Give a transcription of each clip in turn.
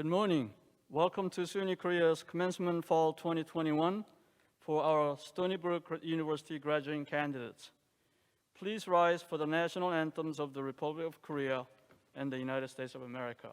Good morning. Welcome to SUNY Korea's Commencement Fall 2021 for our Stony Brook University graduating candidates. Please rise for the national anthems of the Republic of Korea and the United States of America.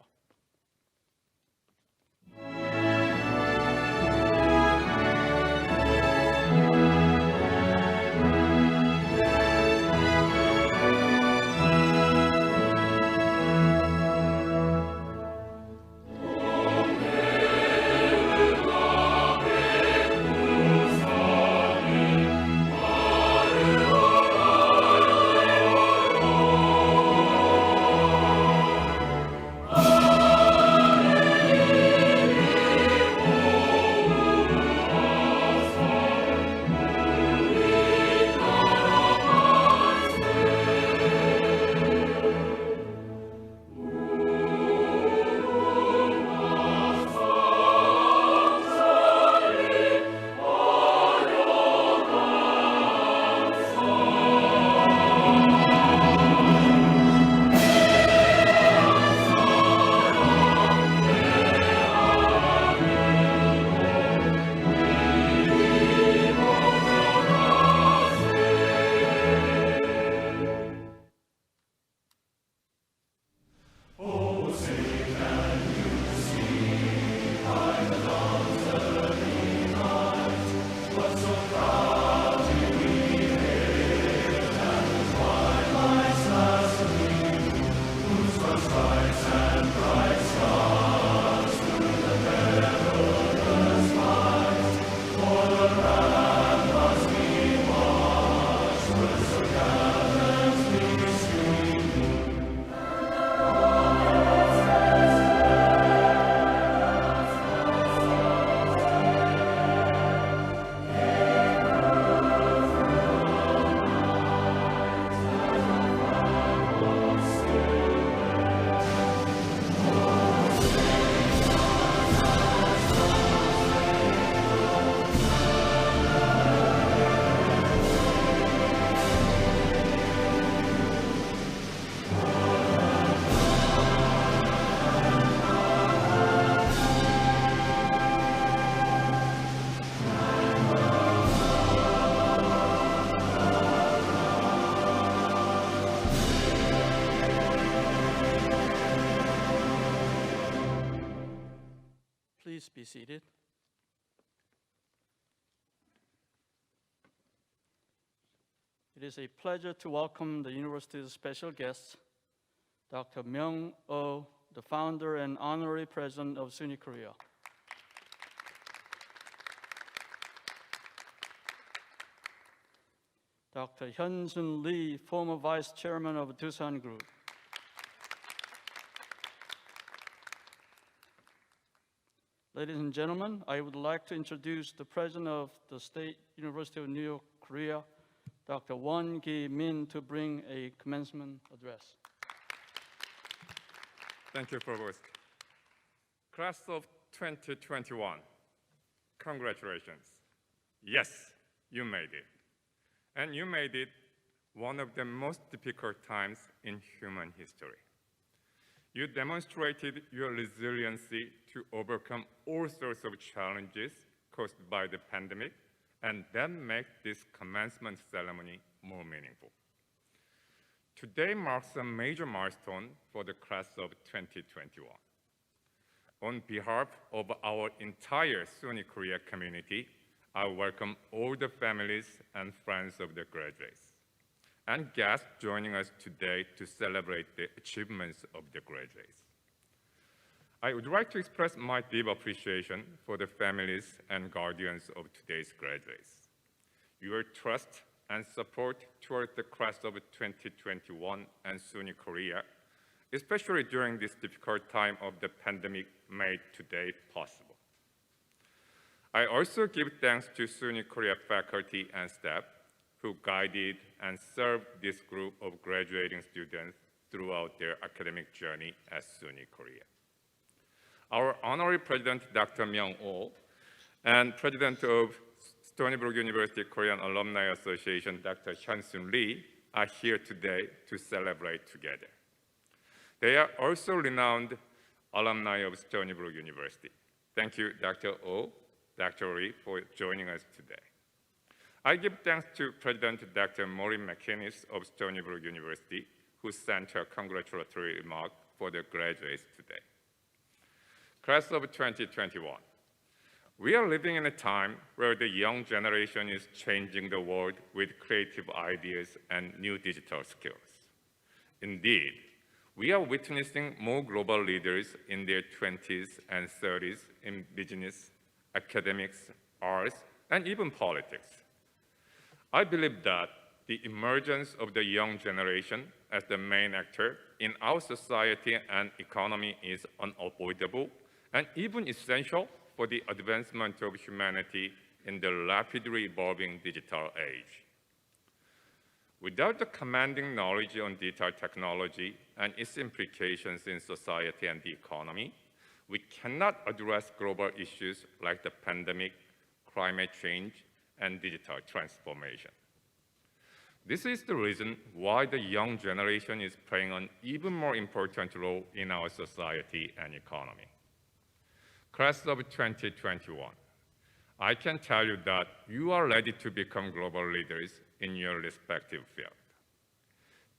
Please be seated. It is a pleasure to welcome the university's special guest, Dr. Myung-oh, the founder and honorary president of SUNY Korea. Dr. Hyun-sun Lee, former vice chairman of Doosan Group. Ladies and gentlemen, I would like to introduce the president of the State University of New York, Korea, Dr. Won Gi-min, to bring a commencement address. Thank you, Provost. Class of 2021, congratulations. Yes, you made it. And you made it one of the most difficult times in human history. You demonstrated your resiliency to overcome all sorts of challenges caused by the pandemic, and that makes this commencement ceremony more meaningful. Today marks a major milestone for the class of 2021. On behalf of our entire SUNY Korea community, I welcome all the families and friends of the graduates and guests joining us today to celebrate the achievements of the graduates. I would like to express my deep appreciation for the families and guardians of today's graduates. Your trust and support toward the class of 2021 and SUNY Korea, especially during this difficult time of the pandemic, made today possible. I also give thanks to SUNY Korea faculty and staff who guided and served this group of graduating students throughout their academic journey at SUNY Korea. Our honorary president, Dr. Myung-oh, and president of Stony Brook University Korean Alumni Association, Dr. Hyun-sun Lee, are here today to celebrate together. They are also renowned alumni of Stony Brook University. Thank you, Dr. O, Dr. Lee, for joining us today. I give thanks to President Dr. Maureen McInnes of Stony Brook University, who sent her congratulatory remark for the graduates today. Class of 2021. We are living in a time where the young generation is changing the world with creative ideas and new digital skills. Indeed, we are witnessing more global leaders in their 20s and 30s in business, academics, arts, and even politics. I believe that the emergence of the young generation as the main actor in our society and economy is unavoidable and even essential for the advancement of humanity in the rapidly evolving digital age. Without the commanding knowledge on digital technology and its implications in society and the economy, we cannot address global issues like the pandemic, climate change, and digital transformation. This is the reason why the young generation is playing an even more important role in our society and economy. Class of 2021, I can tell you that you are ready to become global leaders in your respective field.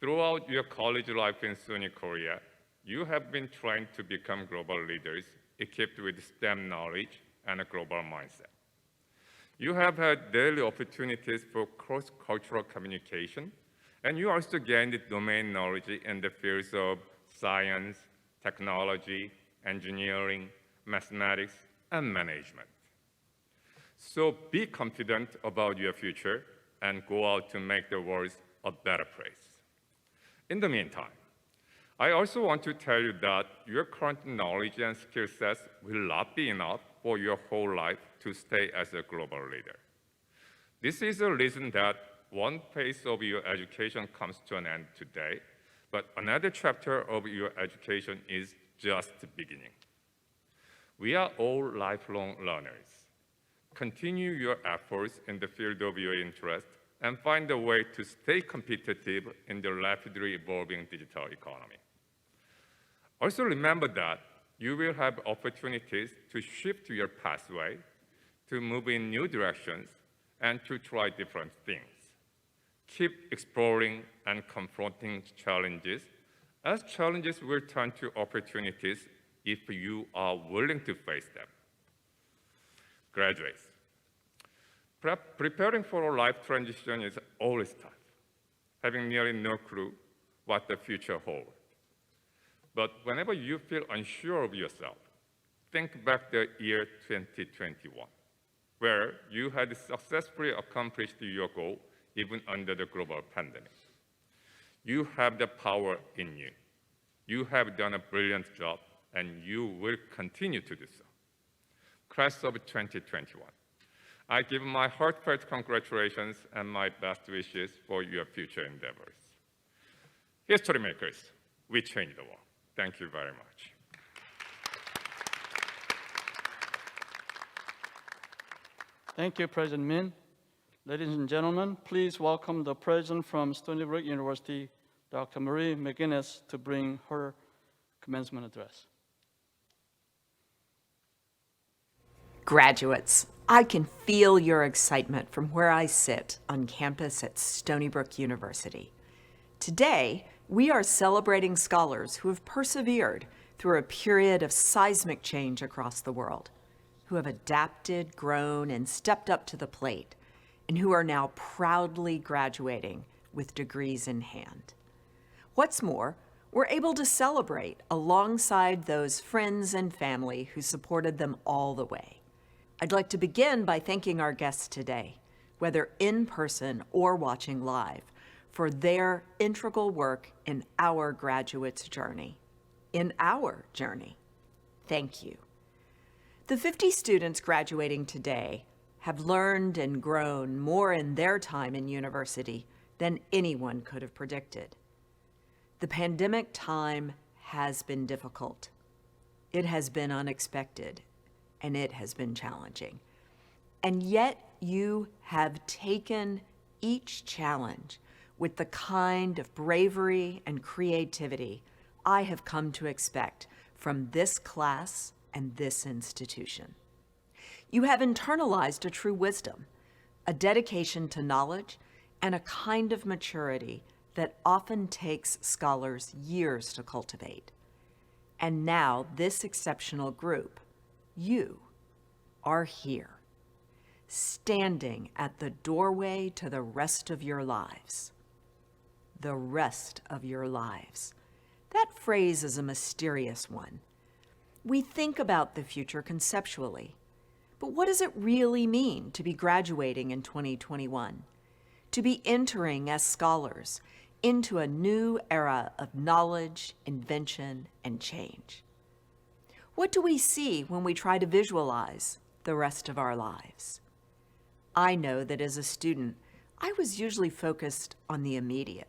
Throughout your college life in SUNY Korea, you have been trained to become global leaders equipped with STEM knowledge and a global mindset. You have had daily opportunities for cross-cultural communication, and you also gained domain knowledge in the fields of science, technology, engineering, mathematics, and management. So be confident about your future and go out to make the world a better place. In the meantime, I also want to tell you that your current knowledge and skill sets will not be enough for your whole life to stay as a global leader. This is the reason that one phase of your education comes to an end today, but another chapter of your education is just beginning. We are all lifelong learners. Continue your efforts in the field of your interest and find a way to stay competitive in the rapidly evolving digital economy. Also remember that you will have opportunities to shift your pathway, to move in new directions, and to try different things. Keep exploring and confronting challenges, as challenges will turn to opportunities if you are willing to face them. Graduates, preparing for a life transition is always tough, having nearly no clue what the future holds. But whenever you feel unsure of yourself, think back the year 2021, where you had successfully accomplished your goal even under the global pandemic. You have the power in you. You have done a brilliant job, and you will continue to do so. Class of 2021, I give my heartfelt congratulations and my best wishes for your future endeavors. History makers, we change the world. Thank you very much. Thank you, President Min. Ladies and gentlemen, please welcome the President from Stony Brook University, Dr. Marie McInnes, to bring her commencement address. Graduates, I can feel your excitement from where I sit on campus at Stony Brook University. Today, we are celebrating scholars who have persevered through a period of seismic change across the world, who have adapted, grown, and stepped up to the plate, and who are now proudly graduating with degrees in hand. What's more, we're able to celebrate alongside those friends and family who supported them all the way. I'd like to begin by thanking our guests today, whether in person or watching live, for their integral work in our graduates' journey. Thank you. The 50 students graduating today have learned and grown more in their time in university than anyone could have predicted. The pandemic time has been difficult. It has been unexpected, and it has been challenging. And yet you have taken each challenge with the kind of bravery and creativity I have come to expect from this class and this institution. You have internalized a true wisdom, a dedication to knowledge, and a kind of maturity that often takes scholars years to cultivate. And now this exceptional group, you, are here, standing at the doorway to the rest of your lives. The rest of your lives. That phrase is a mysterious one. We think about the future conceptually, but what does it really mean to be graduating in 2021? To be entering as scholars into a new era of knowledge, invention, and change. What do we see when we try to visualize the rest of our lives? I know that as a student, I was usually focused on the immediate.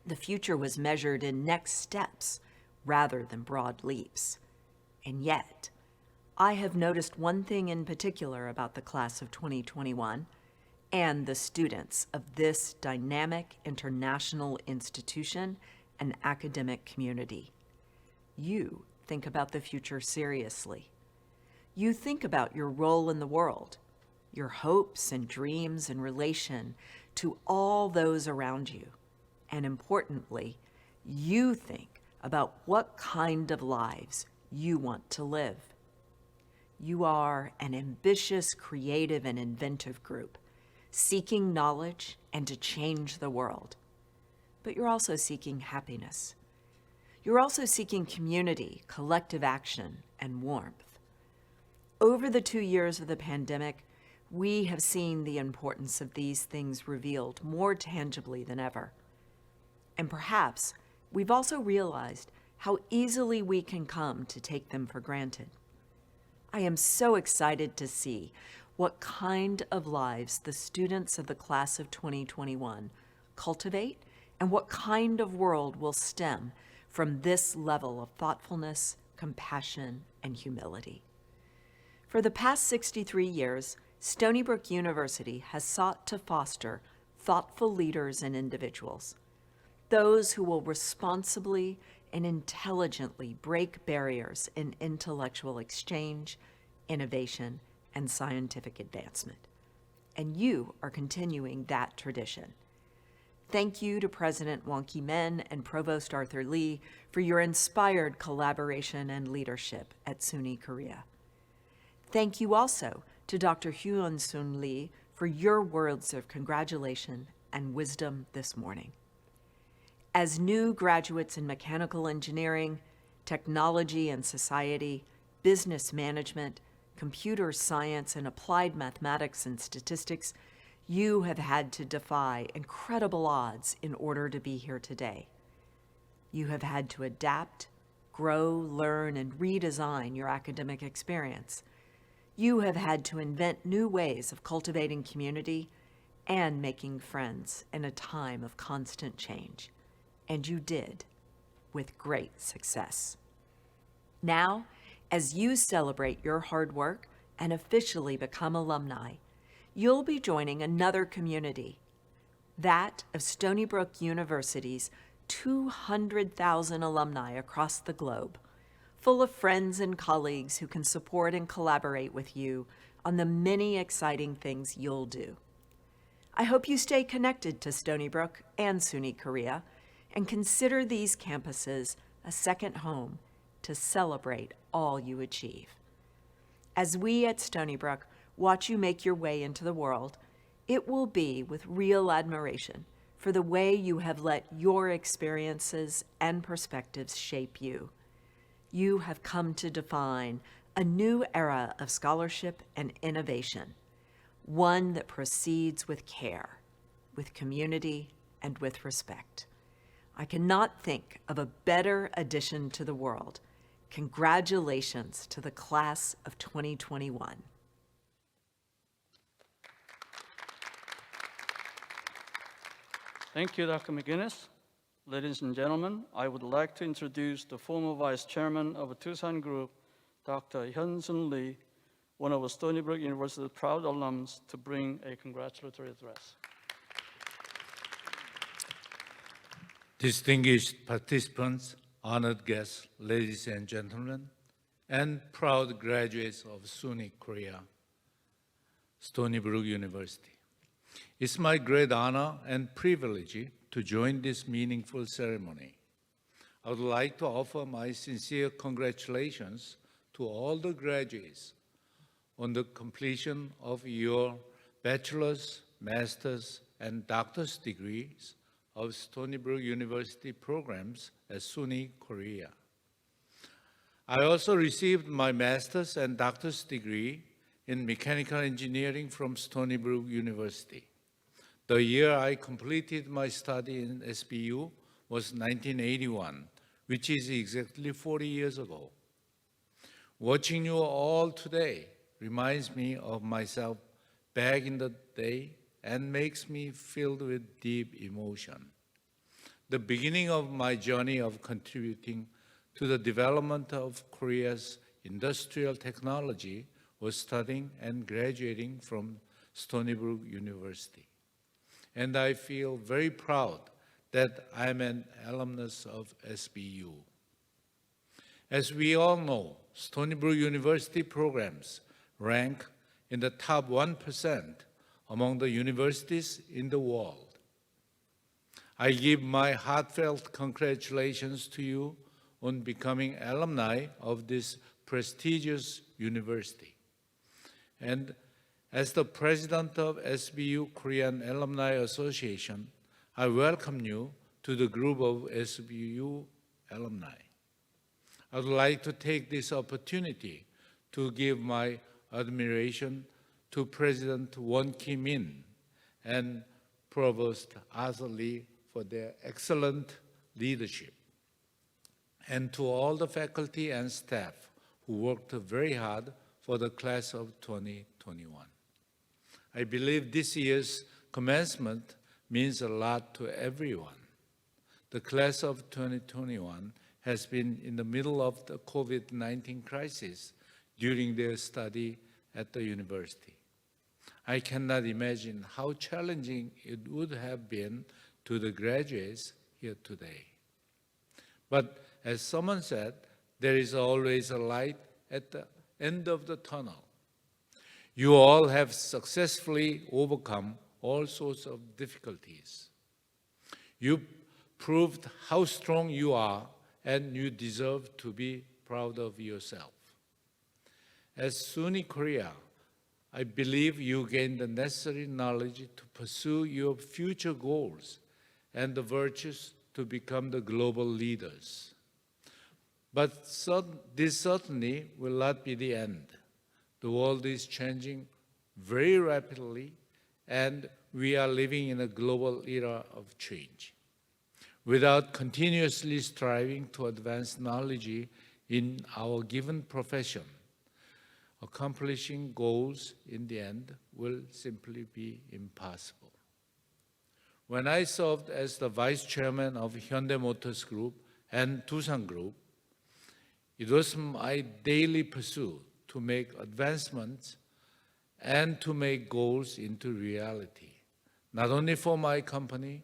The future was measured in next steps rather than broad leaps. And yet, I have noticed one thing in particular about the class of 2021 and the students of this dynamic international institution and academic community. You think about the future seriously. You think about your role in the world, your hopes and dreams in relation to all those around you. And importantly, you think about what kind of lives you want to live. You are an ambitious, creative, and inventive group, seeking knowledge and to change the world. But you're also seeking happiness. You're also seeking community, collective action, and warmth. Over the 2 years of the pandemic, we have seen the importance of these things revealed more tangibly than ever. And perhaps we've also realized how easily we can come to take them for granted. I am so excited to see what kind of lives the students of the class of 2021 cultivate and what kind of world will stem from this level of thoughtfulness, compassion, and humility. For the past 63 years, Stony Brook University has sought to foster thoughtful leaders and individuals, those who will responsibly and intelligently break barriers in intellectual exchange, innovation, and scientific advancement. And you are continuing that tradition. Thank you to President Wong Ki-men and Provost Arthur Lee for your inspired collaboration and leadership at SUNY Korea. Thank you also to Dr. Hyun-Sun Lee for your words of congratulation and wisdom this morning. As new graduates in mechanical engineering, technology and society, business management, computer science, and applied mathematics and statistics, you have had to defy incredible odds in order to be here today. You have had to adapt, grow, learn, and redesign your academic experience. You have had to invent new ways of cultivating community and making friends in a time of constant change. And you did, with great success. Now, as you celebrate your hard work and officially become alumni, you'll be joining another community, that of Stony Brook University's 200,000 alumni across the globe, full of friends and colleagues who can support and collaborate with you on the many exciting things you'll do. I hope you stay connected to Stony Brook and SUNY Korea and consider these campuses a second home to celebrate all you achieve. As we at Stony Brook watch you make your way into the world, it will be with real admiration for the way you have let your experiences and perspectives shape you. You have come to define a new era of scholarship and innovation, one that proceeds with care, with community, and with respect. I cannot think of a better addition to the world. Congratulations to the class of 2021. Thank you, Dr. McGinnis. Ladies and gentlemen, I would like to introduce the former Vice Chairman of the Tucson Group, Dr. Hyun-Sun Lee, one of Stony Brook University's proud alums, to bring a congratulatory address. Distinguished participants, honored guests, ladies and gentlemen, and proud graduates of SUNY Korea, Stony Brook University. It's my great honor and privilege to join this meaningful ceremony. I would like to offer my sincere congratulations to all the graduates on the completion of your bachelor's, master's, and doctor's degrees of Stony Brook University programs at SUNY Korea. I also received my master's and doctor's degree in mechanical engineering from Stony Brook University. The year I completed my study in SBU was 1981, which is exactly 40 years ago. Watching you all today reminds me of myself back in the day and makes me filled with deep emotion. The beginning of my journey of contributing to the development of Korea's industrial technology was studying and graduating from Stony Brook University. And I feel very proud that I'm an alumnus of SBU. As we all know, Stony Brook University programs rank in the top 1% among the universities in the world. I give my heartfelt congratulations to you on becoming alumni of this prestigious university. And as the president of SBU Korean Alumni Association, I welcome you to the group of SBU alumni. I would like to take this opportunity to give my admiration to President Won Kim-in and Provost Arthur Lee for their excellent leadership, and to all the faculty and staff who worked very hard for the class of 2021. I believe this year's commencement means a lot to everyone. The class of 2021 has been in the middle of the COVID-19 crisis during their study at the university. I cannot imagine how challenging it would have been to the graduates here today. But as someone said, there is always a light at the end of the tunnel. You all have successfully overcome all sorts of difficulties. You proved how strong you are, and you deserve to be proud of yourself. As SUNY Korea, I believe you gained the necessary knowledge to pursue your future goals and the virtues to become the global leaders. But this certainly will not be the end. The world is changing very rapidly, and we are living in a global era of change. Without continuously striving to advance knowledge in our given profession, accomplishing goals in the end will simply be impossible. When I served as the vice chairman of Hyundai Motors Group and Doosan Group, it was my daily pursuit to make advancements and to make goals into reality, not only for my company,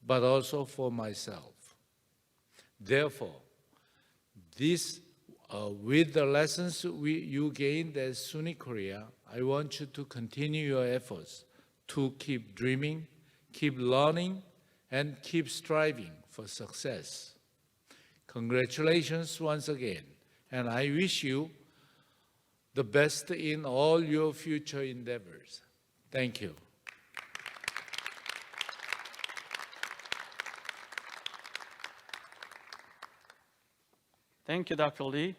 but also for myself. Therefore, with the lessons you gained at SUNY Korea, I want you to continue your efforts to keep dreaming, keep learning, and keep striving for success. Congratulations once again, and I wish you the best in all your future endeavors. Thank you. Thank you, Dr. Lee.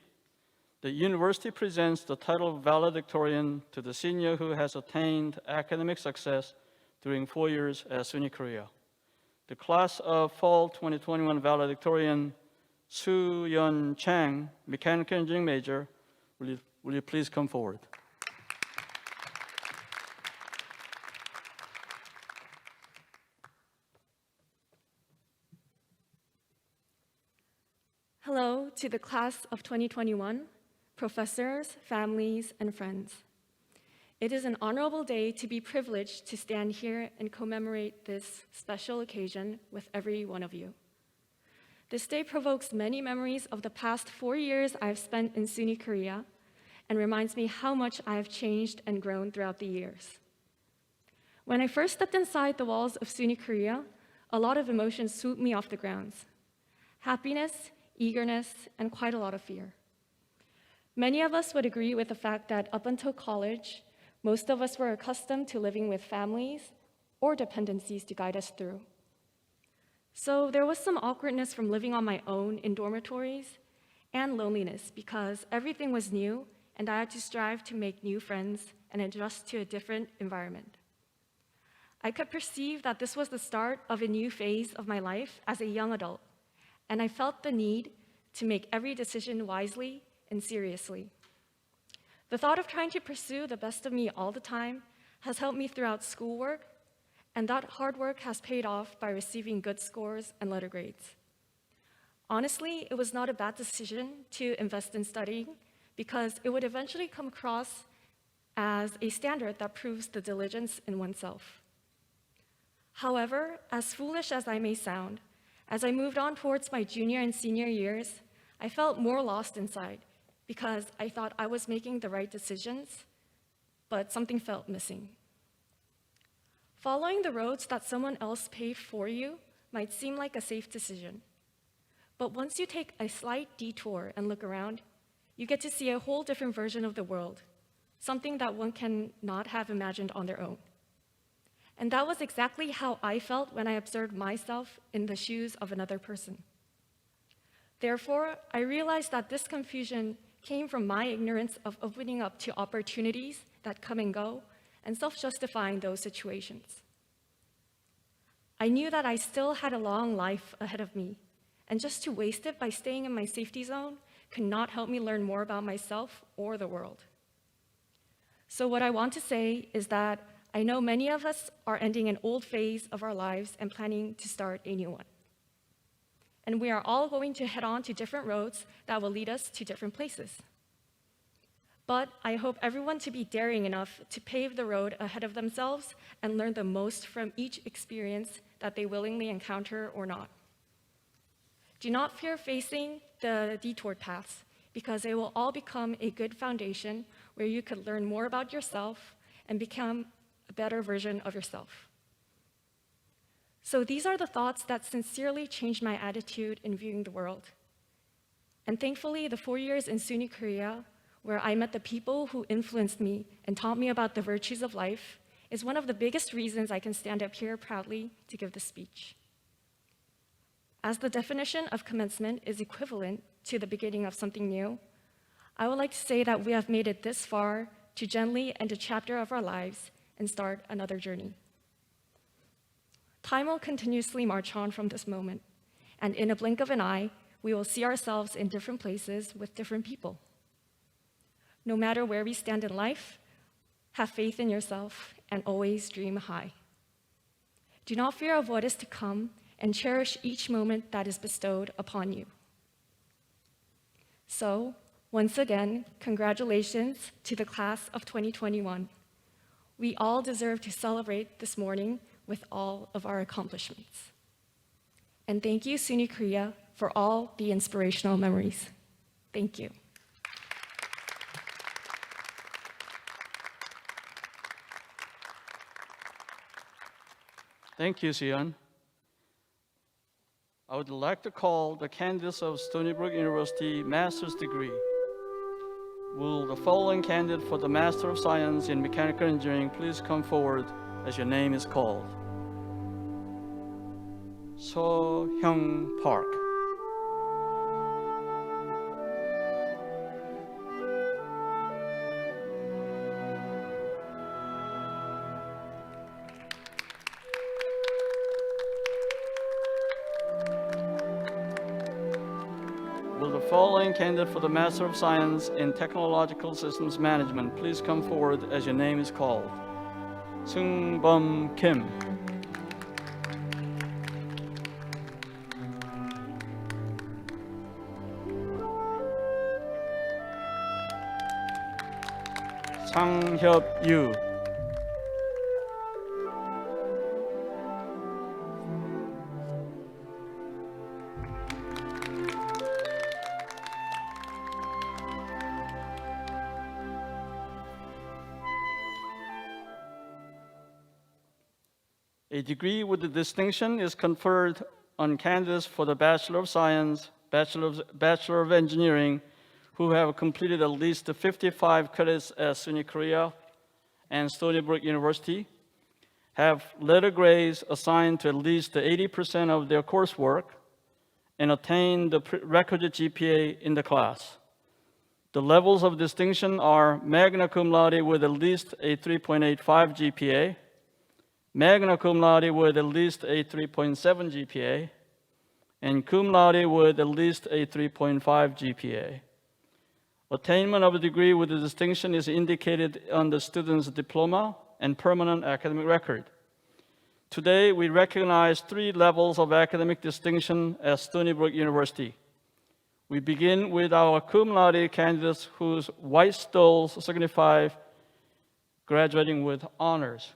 The university presents the title of valedictorian to the senior who has attained academic success during 4 years at SUNY Korea. The class of fall 2021 valedictorian, Soo-yeon Chang, mechanical engineering major, will you please come forward? Hello to the class of 2021, professors, families, and friends. It is an honorable day to be privileged to stand here and commemorate this special occasion with every one of you. This day provokes many memories of the past 4 years I've spent in SUNY Korea and reminds me how much I have changed and grown throughout the years. When I first stepped inside the walls of SUNY Korea, a lot of emotions swooped me off the grounds. Happiness, eagerness, and quite a lot of fear. Many of us would agree with the fact that up until college, most of us were accustomed to living with families or dependencies to guide us through. So there was some awkwardness from living on my own in dormitories and loneliness because everything was new and I had to strive to make new friends and adjust to a different environment. I could perceive that this was the start of a new phase of my life as a young adult, and I felt the need to make every decision wisely and seriously. The thought of trying to pursue the best of me all the time has helped me throughout schoolwork, and that hard work has paid off by receiving good scores and letter grades. Honestly, it was not a bad decision to invest in studying because it would eventually come across as a standard that proves the diligence in oneself. However, as foolish as I may sound, as I moved on towards my junior and senior years, I felt more lost inside because I thought I was making the right decisions, but something felt missing. Following the roads that someone else paved for you might seem like a safe decision, but once you take a slight detour and look around, you get to see a whole different version of the world, something that one cannot have imagined on their own. And that was exactly how I felt when I observed myself in the shoes of another person. Therefore, I realized that this confusion came from my ignorance of opening up to opportunities that come and go and self-justifying those situations. I knew that I still had a long life ahead of me, and just to waste it by staying in my safety zone could not help me learn more about myself or the world. So what I want to say is that I know many of us are ending an old phase of our lives and planning to start a new one. And we are all going to head on to different roads that will lead us to different places. But I hope everyone to be daring enough to pave the road ahead of themselves and learn the most from each experience that they willingly encounter or not. Do not fear facing the detour paths because they will all become a good foundation where you could learn more about yourself and become a better version of yourself. So these are the thoughts that sincerely changed my attitude in viewing the world. And thankfully, the 4 years in SUNY Korea, where I met the people who influenced me and taught me about the virtues of life, is one of the biggest reasons I can stand up here proudly to give this speech. As the definition of commencement is equivalent to the beginning of something new, I would like to say that we have made it this far to gently end a chapter of our lives and start another journey. Time will continuously march on from this moment, and in a blink of an eye, we will see ourselves in different places with different people. No matter where we stand in life, have faith in yourself and always dream high. Do not fear of what is to come and cherish each moment that is bestowed upon you. So, once again, congratulations to the class of 2021. We all deserve to celebrate this morning with all of our accomplishments. And thank you, SUNY Korea, for all the inspirational memories. Thank you. Thank you, Sian. I would like to call the candidates of Stony Brook University master's degree. Will the following candidate for the Master of Science in Mechanical Engineering please come forward as your name is called? So-hyung Park. Will the following candidate for the Master of Science in Technological Systems Management please come forward as your name is called? Seung-bum Kim. Sang-hyup Yu. A degree with the distinction is conferred on candidates for the Bachelor of Science, Bachelor of Engineering, who have completed at least 55 credits at SUNY Korea and Stony Brook University, have letter grades assigned to at least 80% of their coursework, and attain the requisite GPA in the class. The levels of distinction are magna cum laude with at least a 3.85 GPA, magna cum laude with at least a 3.7 GPA, and cum laude with at least a 3.5 GPA. Attainment of a degree with a distinction is indicated on the student's diploma and permanent academic record. Today, we recognize 3 levels of academic distinction at Stony Brook University. We begin with our cum laude candidates whose white stoles signify graduating with honors.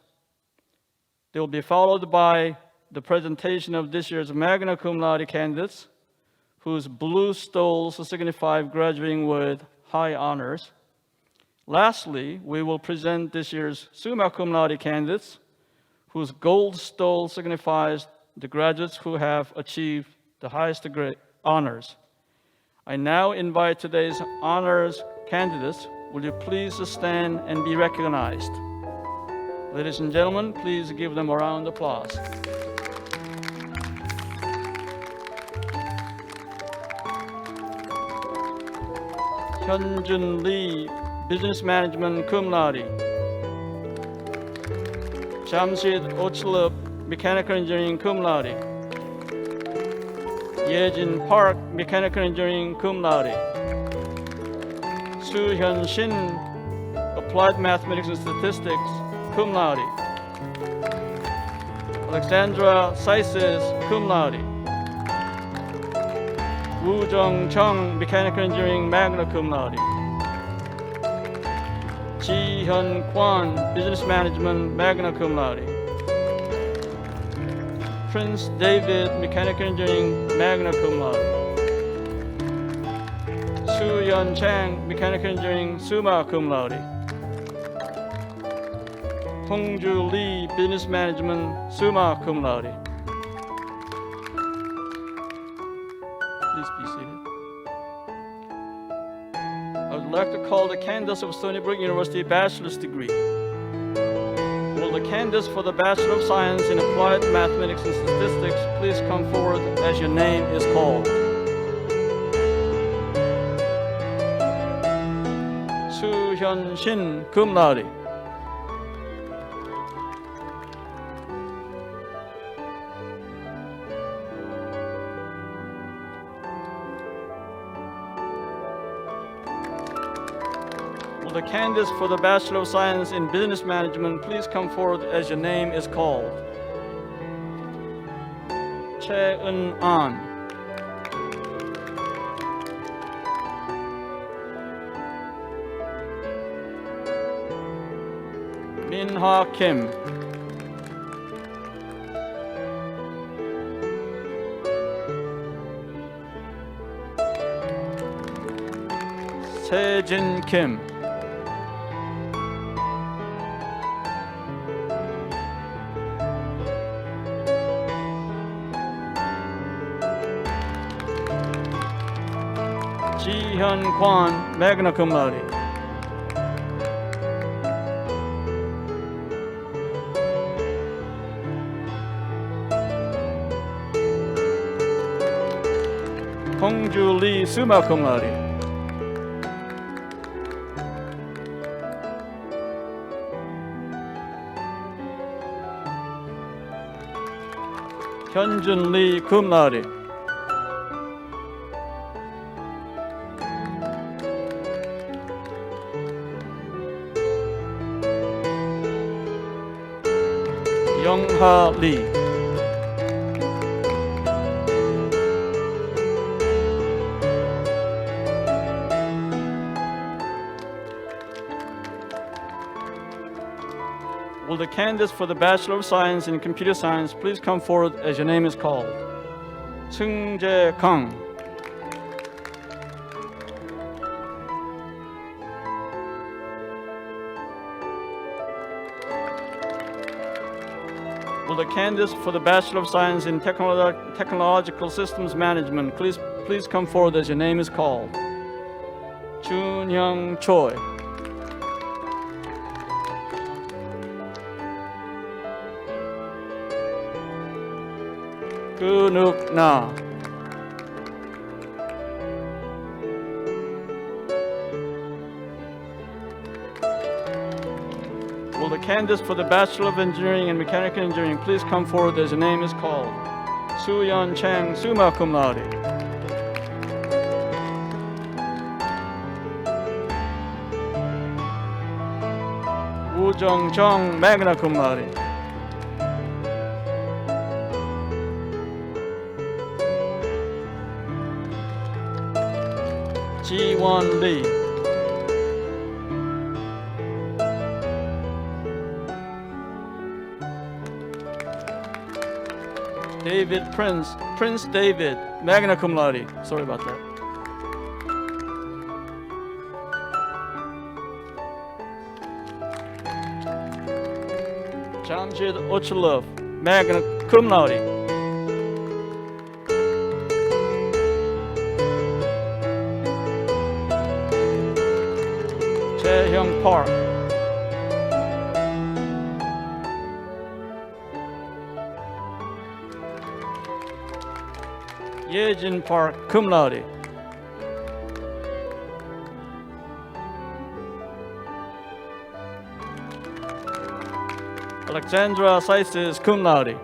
They will be followed by the presentation of this year's magna cum laude candidates, whose blue stoles signify graduating with high honors. Lastly, we will present this year's summa cum laude candidates, whose gold stole signifies the graduates who have achieved the highest degree honors. I now invite today's honors candidates. Will you please stand and be recognized? Ladies and gentlemen, please give them a round of applause. Hyunjun Lee, Business Management cum laude. Jamshid Ochlup, Mechanical Engineering cum laude. Yejin Park, Mechanical Engineering cum laude. Soo-hyun Shin, Applied Mathematics and Statistics cum laude. Alexandra Saises cum laude. Woo Jung Chung, Mechanical Engineering magna cum laude. Ji Hyun Kwan, Business Management magna cum laude. Prince David, Mechanical Engineering magna cum laude. Soo Yeon Chang, Mechanical Engineering summa cum laude. Hongju Lee, Business Management summa cum laude. Please be seated. I would like to call the candidates of Stony Brook University bachelor's degree. Will the candidates for the Bachelor of Science in Applied Mathematics and Statistics please come forward as your name is called? Soo-hyun Shin, cum laude. Will the candidates for the Bachelor of Science in Business Management please come forward as your name is called? Chae Eun-an. Min-ha Kim. Se-jin Kim. Ji-hyun Kwan, magna cum laude. Hongju Lee, summa cum laude. Hyunjun Lee, cum laude. Young-ha Lee. Will the candidates for the Bachelor of Science in Computer Science please come forward as your name is called? Seung Jae-kang. Will the candidates for the Bachelor of Science in Technological Systems Management please come forward as your name is called. Chunhyung Choi. Kunuk Na. Will the candidates for the Bachelor of Engineering and Mechanical Engineering please come forward as your name is called. Suyeon Chang, summa cum laude. Woo Jung Chung, magna cum laude. Ji-won Lee. David Prince David, magna cum laude. Sorry about that. Jamjid Ochlov, magna cum laude. Jae-hyung Park. Yejin Park, cum laude. Alexandra Saisis, cum laude.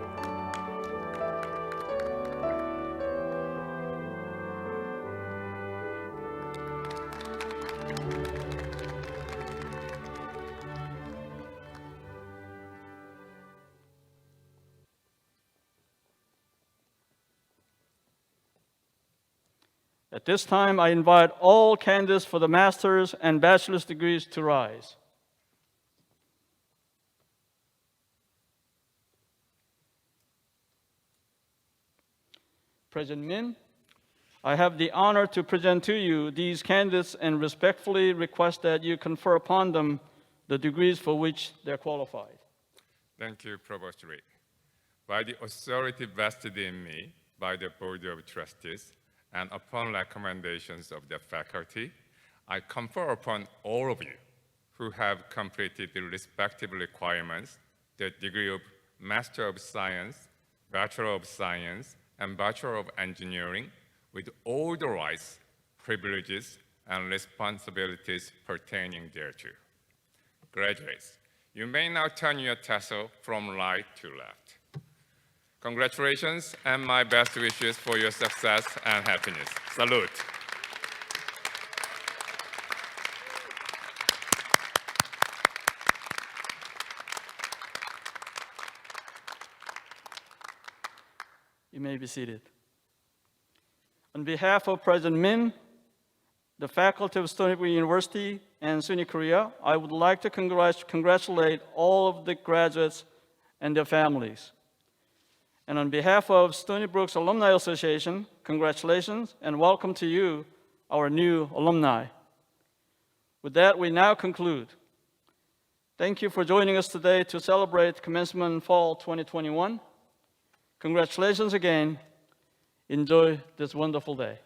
At this time, I invite all candidates for the master's and bachelor's degrees to rise. President Min, I have the honor to present to you these candidates and respectfully request that you confer upon them the degrees for which they're qualified. Thank you, Provost Lee. By the authority vested in me by the Board of Trustees, and upon recommendations of the faculty, I confer upon all of you who have completed the respective requirements the degree of Master of Science, Bachelor of Science, and Bachelor of Engineering with all the rights, privileges, and responsibilities pertaining thereto. Graduates, you may now turn your tassel from right to left. Congratulations and my best wishes for your success and happiness. Salute. You may be seated. On behalf of President Min, the faculty of Stony Brook University and SUNY Korea, I would like to congratulate all of the graduates and their families. And on behalf of Stony Brook's Alumni Association, congratulations and welcome to you, our new alumni. With that, we now conclude. Thank you for joining us today to celebrate Commencement Fall 2021. Congratulations again. Enjoy this wonderful day.